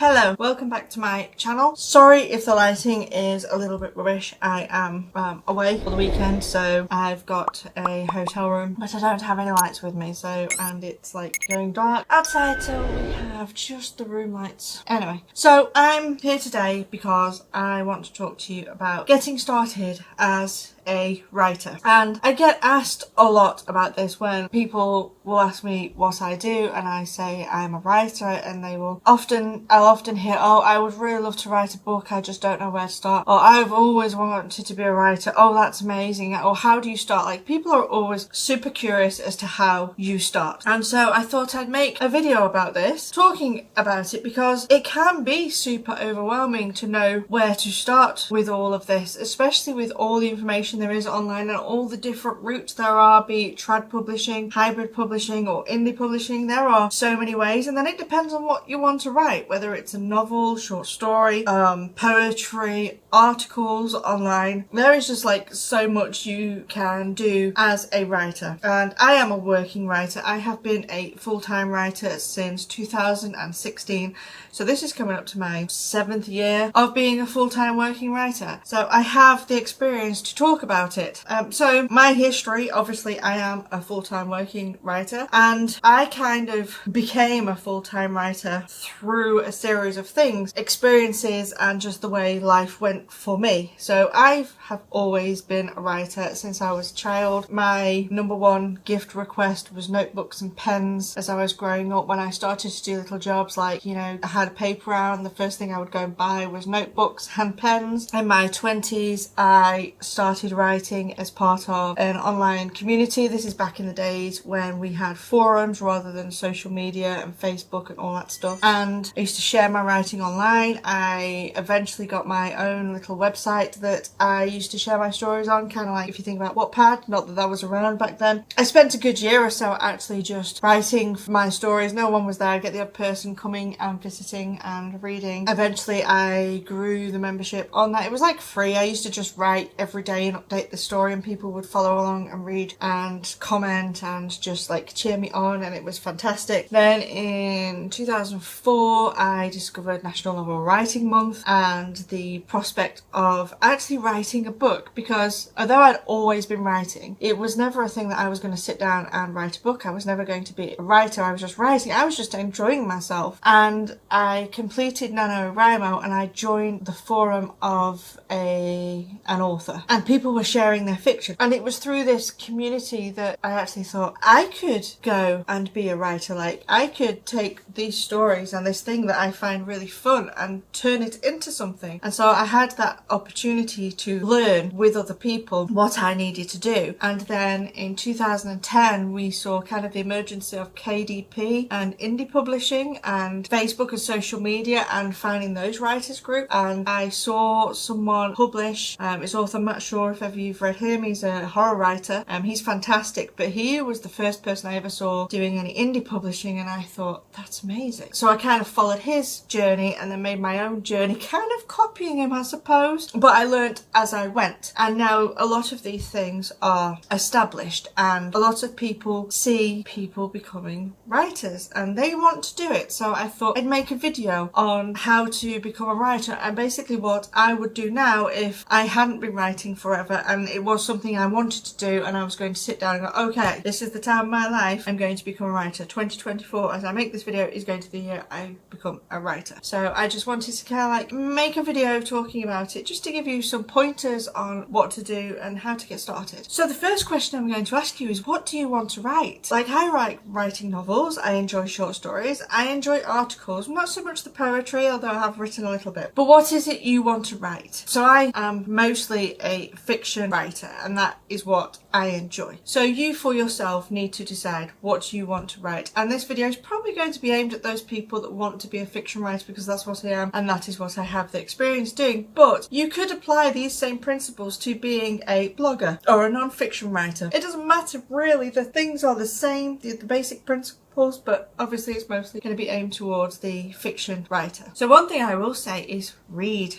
Hello, welcome back to my channel. Sorry if the lighting is a little bit rubbish. I am away for the weekend, so I've got a hotel room, but I don't have any lights with me, and it's like going dark outside, so we have just the room lights. Anyway, so I'm here today because I want to talk to you about getting started as a writer. And I get asked a lot about this when people will ask me what I do and I say I'm a writer, and I'll often hear, oh, I would really love to write a book, I just don't know where to start, or I've always wanted to be a writer, oh that's amazing, or how do you start? Like, people are always super curious as to how you start. And so I thought I'd make a video about this, talking about it, because it can be super overwhelming to know where to start with all of this, especially with all the information there is online and all the different routes there are, be it trad publishing, hybrid publishing, or indie publishing. There are so many ways, and then it depends on what you want to write, whether it's a novel, short story, poetry, articles online. There is just like so much you can do as a writer, and I am a working writer. I have been a full-time writer since 2016, so this is coming up to my 7th year of being a full-time working writer, so I have the experience to talk about it. So my history, obviously I am a full-time working writer, and I kind of became a full-time writer through a series of things, experiences, and just the way life went for me. So I have always been a writer since I was a child. My number one gift request was notebooks and pens as I was growing up. When I started to do little jobs, like, you know, I had a paper round, the first thing I would go and buy was notebooks and pens. In my 20s I started writing as part of an online community. This is back in the days when we had forums rather than social media and Facebook and all that stuff, and I used to share my writing online. I eventually got my own little website that I used to share my stories on, kind of like if you think about Wattpad, not that that was around back then. I spent a good year or so actually just writing my stories. No one was there. I'd get the odd person coming and visiting and reading. Eventually I grew the membership on that. It was like free. I used to just write every day and update the story, and people would follow along and read and comment and just like cheer me on, and it was fantastic. Then in 2004 I discovered National Novel Writing Month and the prospect of actually writing a book, because although I'd always been writing, it was never a thing that I was going to sit down and write a book. I was never going to be a writer. I was just writing. I was just enjoying myself, and I completed NaNoWriMo and I joined the forum of an author, and people were sharing their fiction, and it was through this community that I actually thought I could go and be a writer. Like, I could take these stories and this thing that I find really fun and turn it into something. And so I had that opportunity to learn with other people what I needed to do. And then in 2010 we saw kind of the emergence of KDP and indie publishing and Facebook and social media and finding those writers group, and I saw someone publish, it's author Matt Shaw, if ever you've read him. He's a horror writer, he's fantastic, but he was the first person I ever saw doing any indie publishing, and I thought, that's amazing. So I kind of followed his journey and then made my own journey, kind of copying him, I suppose, but I learnt as I went. And now a lot of these things are established, and a lot of people see people becoming writers and they want to do it. So I thought I'd make a video on how to become a writer, and basically what I would do now if I hadn't been writing forever and it was something I wanted to do, and I was going to sit down and go, okay, this is the time of my life, I'm going to become a writer. 2024, as I make this video, is going to be the year I become a writer. So I just wanted to kind of like make a video talking about it, just to give you some pointers on what to do and how to get started. So the first question I'm going to ask you is, what do you want to write? Like, I like writing novels, I enjoy short stories, I enjoy articles, not so much the poetry, although I have written a little bit. But what is it you want to write? So I am mostly a fiction writer, and that is what I enjoy. So you for yourself need to decide what you want to write, and this video is probably going to be aimed at those people that want to be a fiction writer, because that's what I am and that is what I have the experience doing. But you could apply these same principles to being a blogger or a non-fiction writer. It doesn't matter really, the things are the same, the basic principles examples, but obviously it's mostly going to be aimed towards the fiction writer. So one thing I will say is read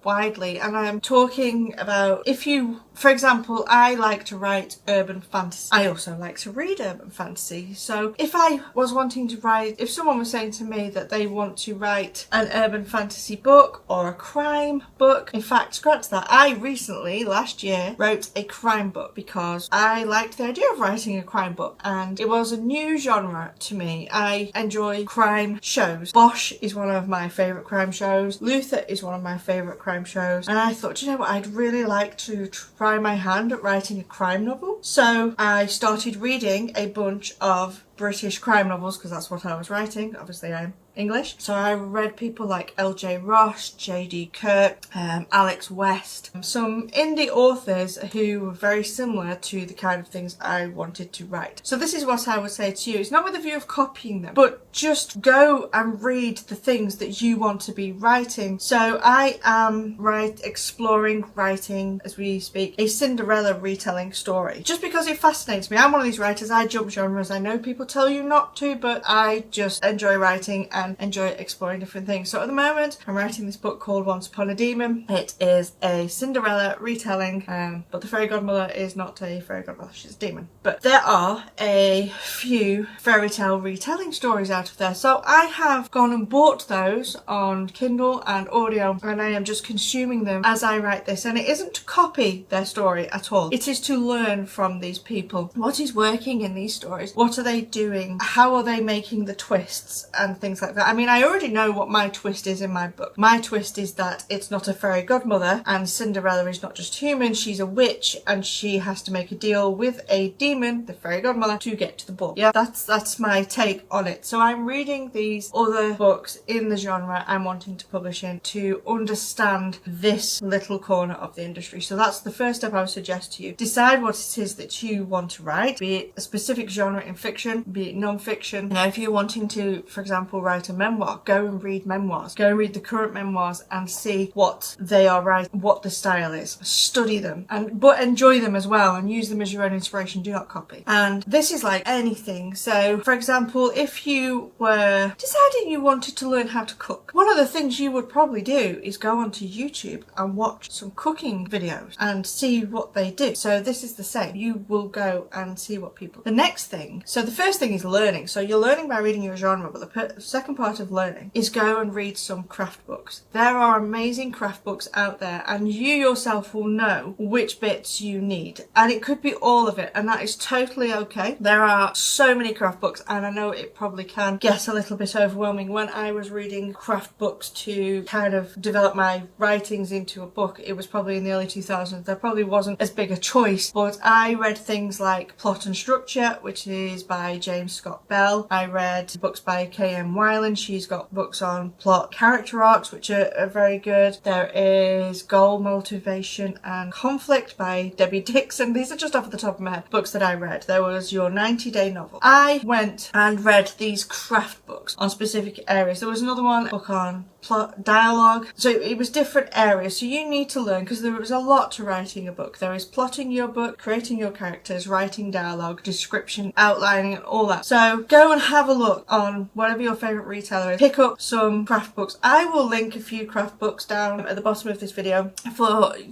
widely, and I'm talking about, if you, for example, I like to write urban fantasy. I also like to read urban fantasy. So if I was wanting to write, if someone was saying to me that they want to write an urban fantasy book or a crime book, in fact, scratch that. I recently, last year, wrote a crime book because I liked the idea of writing a crime book, and it was a new genre to me. I enjoy crime shows. Bosch is one of my favourite crime shows. Luther is one of my favourite crime shows, and I thought, you know what, I'd really like to try my hand at writing a crime novel. So I started reading a bunch of British crime novels because that's what I was writing. Obviously I'm English. So I read people like L.J. Ross, J.D. Kirk, Alex West, some indie authors who were very similar to the kind of things I wanted to write. So this is what I would say to you. It's not with a view of copying them, but just go and read the things that you want to be writing. So I am exploring writing, as we speak, a Cinderella retelling story. Just because it fascinates me. I'm one of these writers, I jump genres. I know people tell you not to, but I just enjoy writing and enjoy exploring different things. So at the moment I'm writing this book called Once Upon a Demon. It is a Cinderella retelling, but the fairy godmother is not a fairy godmother, she's a demon. But there are a few fairy tale retelling stories out of there, so I have gone and bought those on Kindle and audio, and I am just consuming them as I write this. And it isn't to copy their story at all, it is to learn from these people. What is working in these stories? What are they doing? How are they making the twists and things like that? I mean, I already know what my twist is in my book. My twist is that it's not a fairy godmother, and Cinderella is not just human, she's a witch, and she has to make a deal with a demon, the fairy godmother, to get to the ball. Yeah, that's my take on it. So I'm reading these other books in the genre I'm wanting to publish in to understand this little corner of the industry. So that's the first step I would suggest to you. Decide what it is that you want to write, be it a specific genre in fiction, be it non-fiction. You know, if you're wanting to, for example, write a memoir, go and read memoirs. Go and read the current memoirs and see what they are writing, what the style is. Study them, but enjoy them as well, and use them as your own inspiration. Do not copy. And this is like anything. So, for example, if you were deciding you wanted to learn how to cook, one of the things you would probably do is go onto YouTube and watch some cooking videos and see what they do. So this is the same. You will go and see what people. The next thing, so the first thing is learning. So you're learning by reading your genre, but the second part of learning is go and read some craft books. There are amazing craft books out there, and you yourself will know which bits you need, and it could be all of it, and that is totally okay. There are so many craft books, and I know it probably can get a little bit overwhelming. When I was reading craft books to kind of develop my writings into a book, it was probably in the early 2000s. There probably wasn't as big a choice, but I read things like Plot and Structure, which is by James Scott Bell. I read books by K.M. Weiland. She's got books on plot character arcs, which are very good. There is Goal, Motivation and Conflict by Debbie Dixon. These are just off the top of my head, books that I read. There was Your 90-Day Novel. I went and read these craft books on specific areas. There was another one, book on plot, dialogue. So it was different areas. So you need to learn, because there was a lot to writing a book. There is plotting your book, creating your characters, writing dialogue, description, outlining, and all that. So go and have a look on whatever your favourite retailer is. Pick up some craft books. I will link a few craft books down at the bottom of this video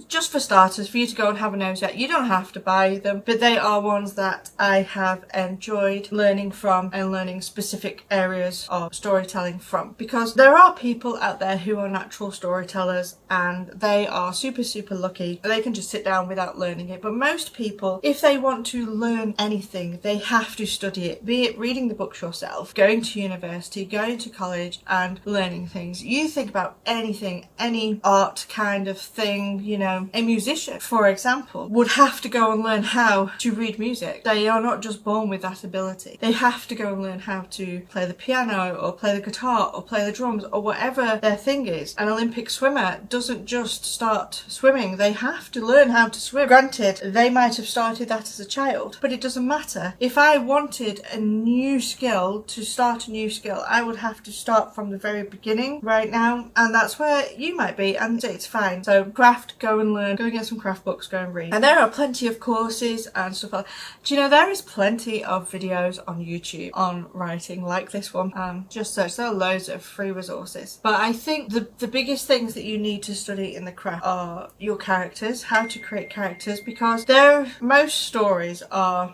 just for starters, for you to go and have a nose at. You don't have to buy them, but they are ones that I have enjoyed learning from and learning specific areas of storytelling from, because there are people out there who are natural storytellers and they are super lucky. They can just sit down without learning it. But most people, if they want to learn anything, they have to study it, be it reading the books yourself, going to university, going to college and learning things. You think about anything, any art kind of thing, you know, a musician, for example, would have to go and learn how to read music. They are not just born with that ability. They have to go and learn how to play the piano or play the guitar or play the drums or whatever their thing is. An Olympic swimmer doesn't just start swimming. They have to learn how to swim. Granted, they might have started that as a child, but it doesn't matter. If I wanted a new skill, to start a new skill, I would would have to start from the very beginning right now, and that's where you might be, and it's fine. So craft, go and learn, go and get some craft books, go and read. And there are plenty of courses and stuff like that. Do you know there is plenty of videos on YouTube on writing like this one? Just search, there are loads of free resources. But I think the biggest things that you need to study in the craft are your characters, how to create characters, because most stories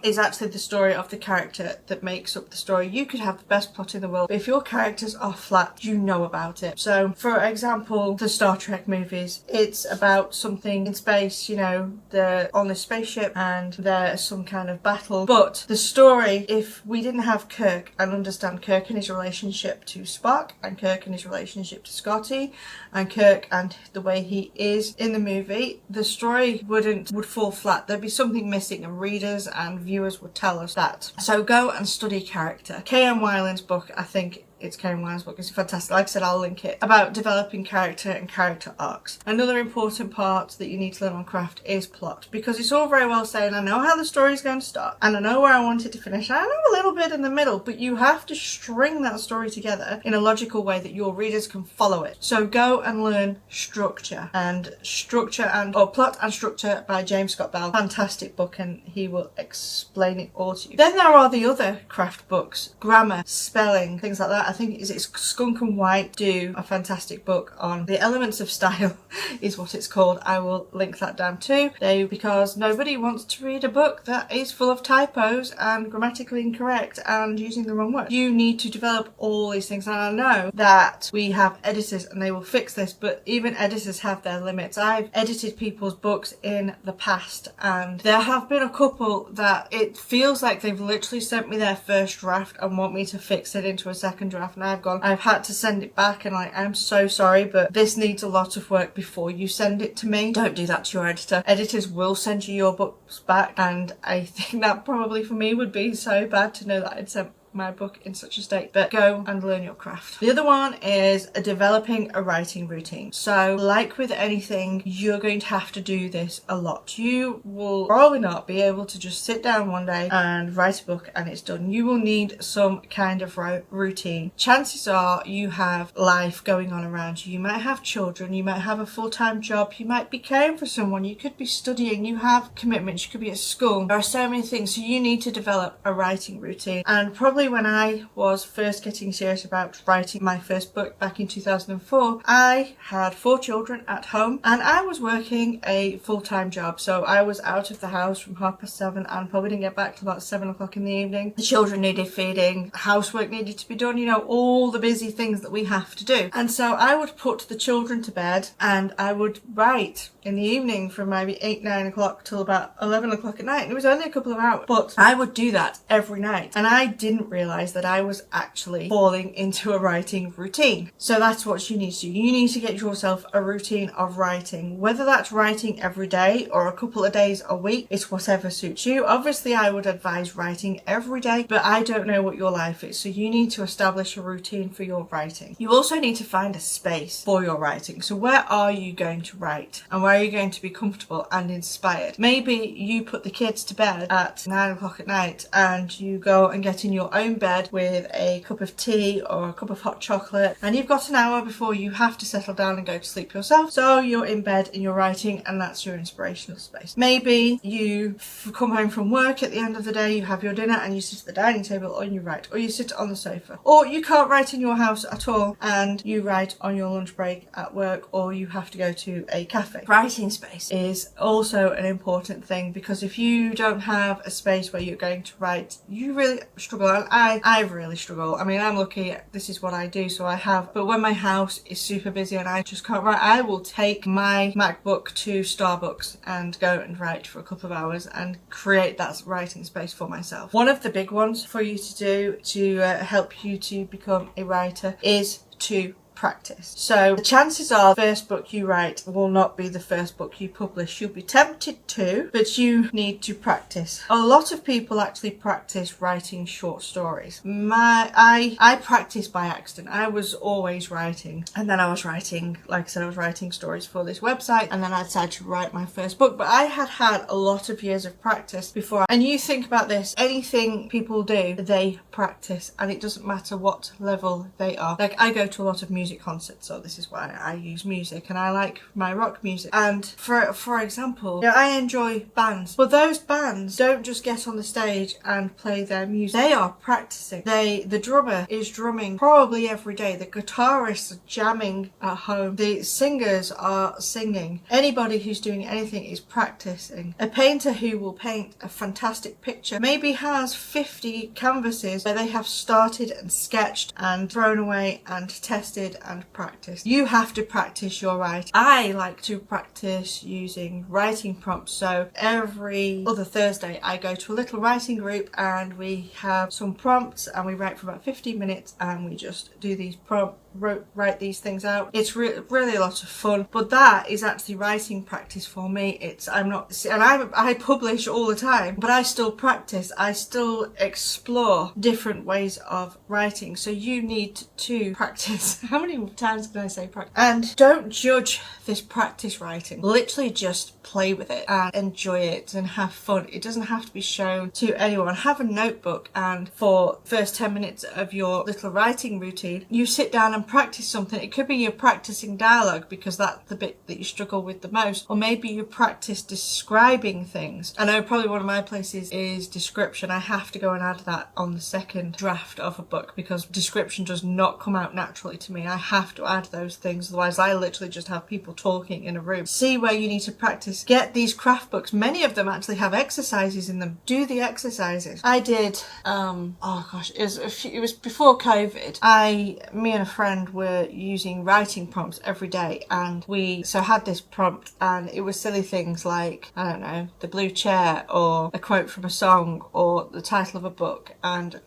is actually the story of the character that makes up the story. You could have the best plot in the world, but if your characters are flat, you know about it. So for example, the Star Trek movies, it's about something in space, you know, they're on this spaceship and there's some kind of battle. But the story, if we didn't have Kirk and understand Kirk and his relationship to Spock, and Kirk and his relationship to Scotty, and Kirk and the way he is in the movie, the story would fall flat. There'd be something missing, and readers and viewers would tell us that. So go and study character. K.M. Weiland's book, I think it's Karen Wine's book, it's fantastic. Like I said, I'll link it, about developing character and character arcs. Another important part that you need to learn on craft is plot, because it's all very well saying, I know how the story's going to start, and I know where I want it to finish, and I know a little bit in the middle, but you have to string that story together in a logical way that your readers can follow it. So go and learn structure, or Plot and Structure by James Scott Bell. Fantastic book, and he will explain it all to you. Then there are the other craft books, grammar, spelling, things like that. I think it's Skunk and White do a fantastic book on the elements of style is what it's called. I will link that down too, because nobody wants to read a book that is full of typos and grammatically incorrect and using the wrong word. You need to develop all these things, and I know that we have editors and they will fix this, but even editors have their limits. I've edited people's books in the past, and there have been a couple that it feels like they've literally sent me their first draft and want me to fix it into a second draft, and I've had to send it back, and I'm so sorry, but this needs a lot of work before you send it to me. Don't do that to your editor. Editors will send you your books back, and I think that probably for me would be so bad to know that I'd sent my book in such a state. But go and learn your craft. The other one is developing a writing routine. So like with anything, you're going to have to do this a lot. You will probably not be able to just sit down one day and write a book and it's done. You will need some kind of routine. Chances are you have life going on around you. You might have children, you might have a full-time job, you might be caring for someone, you could be studying, you have commitments, you could be at school. There are so many things, so you need to develop a writing routine. And probably when I was first getting serious about writing my first book back in 2004, I had 4 children at home and I was working a full-time job. So I was out of the house from 7:30 and probably didn't get back till about 7 o'clock in the evening. The children needed feeding, housework needed to be done, you know, all the busy things that we have to do. And so I would put the children to bed and I would write in the evening from maybe 8-9 o'clock till about 11 o'clock at night. And it was only a couple of hours, but I would do that every night, and I didn't realise that I was actually falling into a writing routine. So that's what you need to do. You need to get yourself a routine of writing, whether that's writing every day or a couple of days a week. It's whatever suits you. Obviously I would advise writing every day, but I don't know what your life is, so you need to establish a routine for your writing. You also need to find a space for your writing. So where are you going to write, and where are you going to be comfortable and inspired? Maybe you put the kids to bed at 9 o'clock at night and you go and get in your own bed with a cup of tea or a cup of hot chocolate, and you've got an hour before you have to settle down and go to sleep yourself. So you're in bed and you're writing, and that's your inspirational space. Maybe you come home from work at the end of the day, you have your dinner and you sit at the dining table and you write, or you sit on the sofa, or you can't write in your house at all and you write on your lunch break at work, or you have to go to a cafe. Writing space is also an important thing, because if you don't have a space where you're going to write, you really struggle. And I really struggle. I mean, I'm lucky, this is what I do, so I have, but when my house is super busy and I just can't write, I will take my MacBook to Starbucks and go and write for a couple of hours and create that writing space for myself. One of the big ones for you to do to help you to become a writer is to practice. So the chances are the first book you write will not be the first book you publish. You'll be tempted to, but you need to practice. A lot of people actually practice writing short stories. I practiced by accident. I was always writing, and then I was writing, like I said, I was writing stories for this website, and then I decided to write my first book. But I had a lot of years of practice before. And you think about this, anything people do, they practice, and it doesn't matter what level they are. Like, I go to a lot of music concerts, so this is why I use music, and I like my rock music. And for example, you know, I enjoy bands, but those bands don't just get on the stage and play their music. They are practicing. The drummer is drumming probably every day. The guitarists are jamming at home. The singers are singing. Anybody who's doing anything is practicing. A painter who will paint a fantastic picture maybe has 50 canvases where they have started and sketched and thrown away and tested and practiced. You have to practice your writing. I like to practice using writing prompts. So every other Thursday I go to a little writing group and we have some prompts and we write for about 15 minutes and we just do these prompts, write these things out. It's really a lot of fun, but that is actually writing practice for me. I publish all the time, but I still practice. I still explore different ways of writing. So you need to practice. How many times can I say practice? And don't judge this practice writing. Literally just play with it and enjoy it and have fun. It doesn't have to be shown to anyone. Have a notebook, and for the first 10 minutes of your little writing routine, you sit down and practice something. It could be you're practicing dialogue because that's the bit that you struggle with the most, or maybe you practice describing things. I know probably one of my places is description. I have to go and add that on the second draft of a book because description does not come out naturally to me. I have to add those things, otherwise I literally just have people talking in a room. See where you need to practice. Get these craft books. Many of them actually have exercises in them. Do the exercises. I did it was before COVID. Me and a friend were using writing prompts every day, and we had this prompt, and it was silly things like, I don't know, the blue chair, or a quote from a song, or the title of a book, and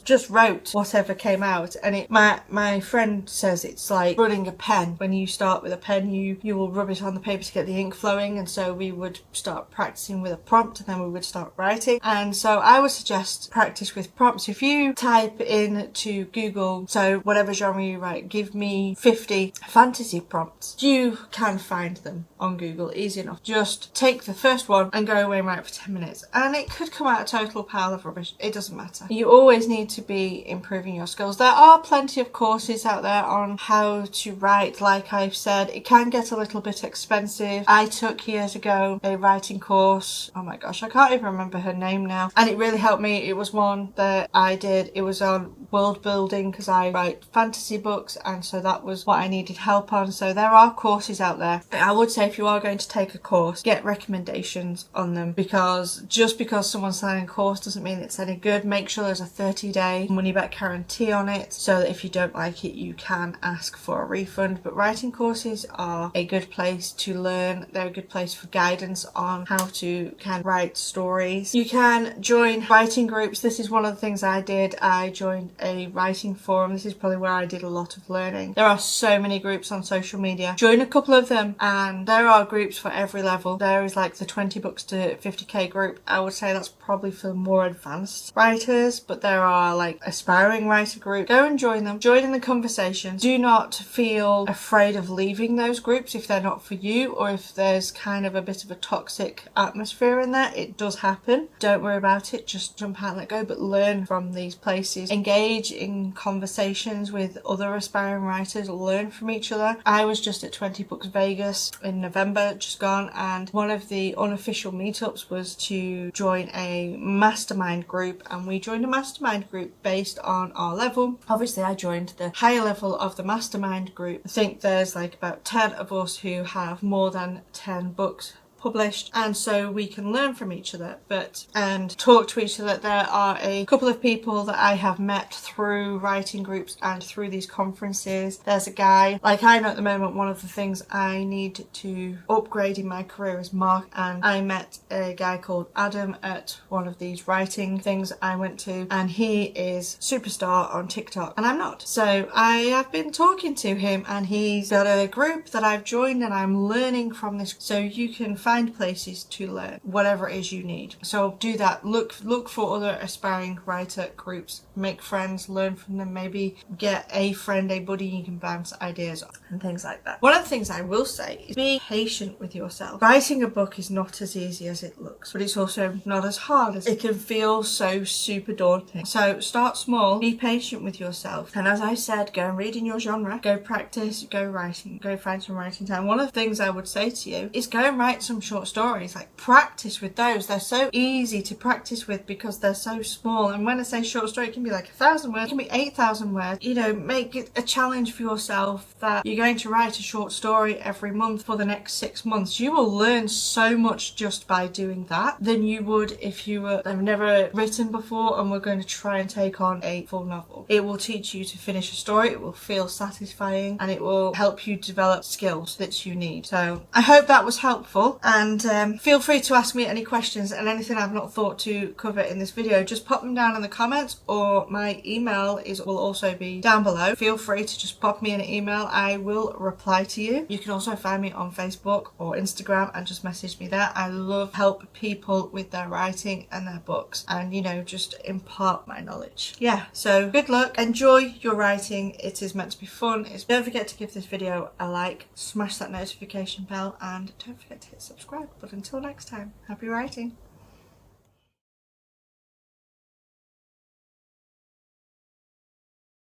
just wrote whatever came out. And my friend says it's like running a pen. When you start with a pen, you will rub it on the paper to get the ink flowing, and so we would start practicing with a prompt, and then we would start writing. And so I would suggest practice with prompts. If you type into Google, so whatever genre you write, give me 50 fantasy prompts, you can find them on Google, easy enough. Just take the first one and go away and write for 10 minutes, and it could come out a total pile of rubbish. It doesn't matter. You always need to be improving your skills. There are plenty of courses out there on how to write. Like I've said, it can get a little bit expensive. I took years ago a writing course. Oh my gosh, I can't even remember her name now, and it really helped me. It was one that I did. It was on world building because I write fantasy books, and so that was what I needed help on. So there are courses out there. But I would say if you are going to take a course, get recommendations on them, because just because someone's selling a course doesn't mean it's any good. Make sure there's a 30-day money back guarantee on it, so that if you don't like it, you can ask for a refund. But writing courses are a good place to learn. They're a good place for guidance on how to write stories. You can join writing groups. This is one of the things I did. I joined a writing forum. This is probably where I did a lot of learning. There are so many groups on social media. Join a couple of them, and there are groups for every level. There is like the 20 books to 50k group. I would say that's probably for more advanced writers, but there are like aspiring writer group. Go and join them. Join in the conversations. Do not feel afraid of leaving those groups if they're not for you, or if there's kind of a bit of a toxic atmosphere in there. It does happen. Don't worry about it. Just jump out and let go, but learn from these places. Engage in conversations with other aspiring writers. Learn from each other. I was just at 20 Books Vegas in November, just gone, and one of the unofficial meetups was to join a mastermind group, and we joined a mastermind group based on our level. Obviously I joined the higher level of the mastermind group. I think there's like about 10 of us who have more than 10 books published, and so we can learn from each other and talk to each other. There are a couple of people that I have met through writing groups and through these conferences. There's a guy, like I know at the moment, one of the things I need to upgrade in my career is mark, and I met a guy called Adam at one of these writing things I went to, and he is superstar on TikTok and I'm not. So I have been talking to him, and he's got a group that I've joined, and I'm learning from this. So you can find places to learn whatever it is you need. So do that. Look for other aspiring writer groups, make friends, learn from them, maybe get a friend, a buddy you can bounce ideas off and things like that. One of the things I will say is be patient with yourself. Writing a book is not as easy as it looks, but it's also not as hard as it can feel. So super daunting. So start small, be patient with yourself, and as I said, go and read in your genre, go practice, go writing, go find some writing time. One of the things I would say to you is go and write some short stories. Like, practice with those. They're so easy to practice with because they're so small. And when I say short story, it can be like 1,000 words, it can be 8,000 words. You know, make it a challenge for yourself that you're going to write a short story every month for the next 6 months. You will learn so much just by doing that than you would if you have never written before and were going to try and take on a full novel. It will teach you to finish a story, it will feel satisfying, and it will help you develop skills that you need. So I hope that was helpful, and feel free to ask me any questions and anything I've not thought to cover in this video. Just pop them down in the comments, or my email will also be down below. Feel free to just pop me an email. I will reply to you. You can also find me on Facebook or Instagram and just message me there. I love help people with their writing and their books, and, you know, just impart my knowledge. Yeah, so good luck, enjoy your writing. It is meant to be fun. Don't forget to give this video a like, smash that notification bell, and don't forget to hit subscribe. But until next time, happy writing.